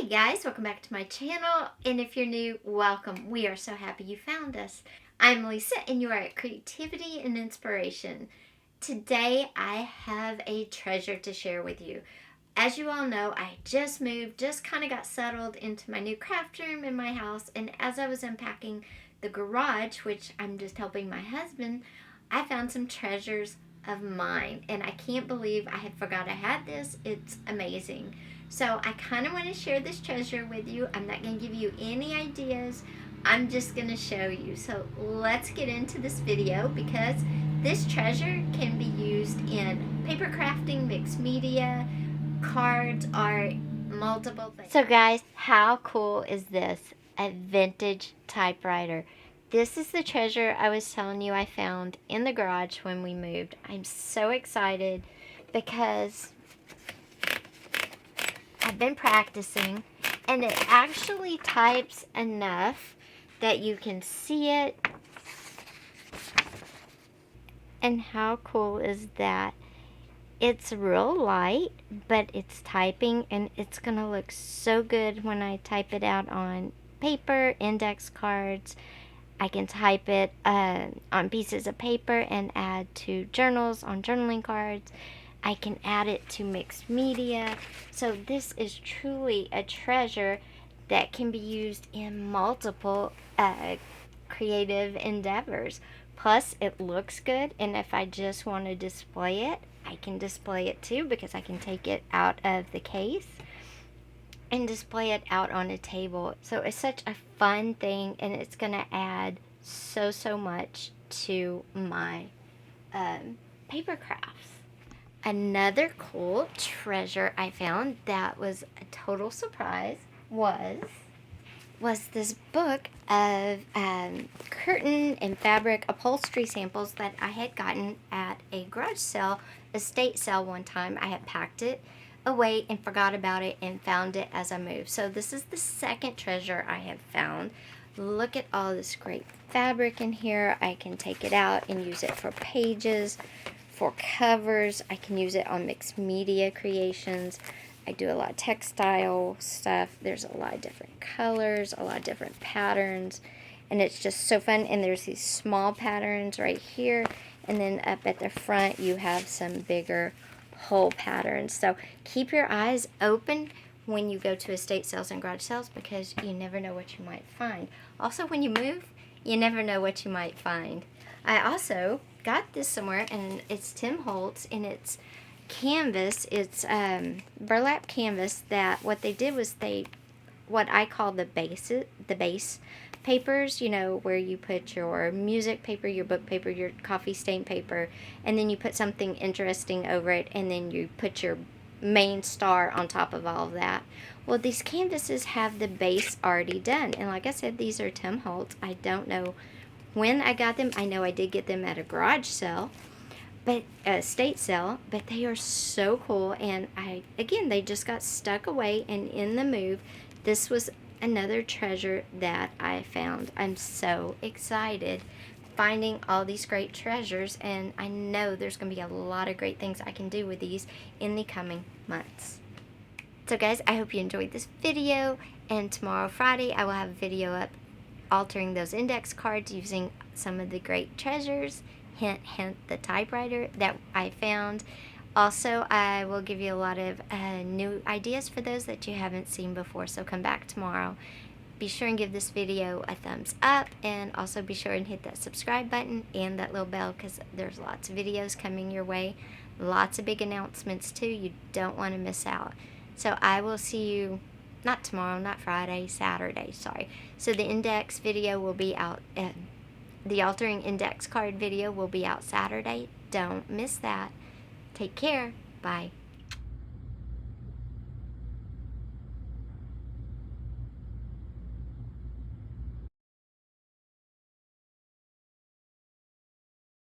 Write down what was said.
guys, welcome back to my channel, and if you're new, welcome. We are so happy you found us. I'm Lisa and you are at Creativity and Inspiration. Today I have a treasure to share with you. As you all know, I just moved, just kind of got settled into my new craft room in my house, and as I was unpacking the garage, which I'm just helping my husband, I found some treasures of mine, and I can't believe I had forgot I had this. It's amazing. So I kind of want to share this treasure with you. I'm not going to give you any ideas. I'm just going to show you. So let's get into this video because this treasure can be used in paper crafting, mixed media, cards, art, multiple things. So guys, how cool is this? A vintage typewriter. This is the treasure I was telling you I found in the garage when we moved. I'm so excited because I've been practicing, and it actually types enough that you can see it. And how cool is that? It's real light, but it's typing, and it's gonna look so good when I type it out on paper, index cards. I can type it on pieces of paper and add to journals on journaling cards. I can add it to mixed media. So this is truly a treasure that can be used in multiple creative endeavors. Plus, it looks good, and if I just want to display it, I can display it too because I can take it out of the case and display it out on a table. So it's such a fun thing, and it's going to add so much to my paper crafts. Another cool treasure I found that was a total surprise was this book of curtain and fabric upholstery samples that I had gotten at a garage sale, estate sale one time. I had packed it away and forgot about it and found it as I moved. So this is the second treasure I have found. Look at all this great fabric in here. I can take it out and use it for pages, for covers. I can use it on mixed media creations. I do a lot of textile stuff. There's a lot of different colors, a lot of different patterns, and it's just so fun. And there's these small patterns right here, and then up at the front you have some bigger whole patterns. So keep your eyes open when you go to estate sales and garage sales because you never know what you might find. Also, when you move, you never know what you might find. I also got this somewhere, and it's Tim Holtz, and it's canvas. It's burlap canvas that what they did was what I call the base papers, you know, where you put your music paper, your book paper, your coffee stain paper, and then you put something interesting over it, and then you put your main star on top of all of that. Well, these canvases have the base already done, and like I said, these are Tim Holtz. I don't know when I got them. I know I did get them at a garage sale, but a estate sale, but they are so cool. And again, they just got stuck away, and in the move, this was another treasure that I found. I'm so excited finding all these great treasures, and I know there's going to be a lot of great things I can do with these in the coming months. So guys, I hope you enjoyed this video, and tomorrow, Friday, I will have a video up altering those index cards using some of the great treasures, hint, the typewriter that I found. Also, I will give you a lot of new ideas for those that you haven't seen before, so come back tomorrow. Be sure and give this video a thumbs up, and also be sure and hit that subscribe button and that little bell because there's lots of videos coming your way. Lots of big announcements too. You don't want to miss out. So I will see you, not tomorrow, not Friday, Saturday, sorry. So the index video will be out, the altering index card video will be out Saturday. Don't miss that. Take care. Bye.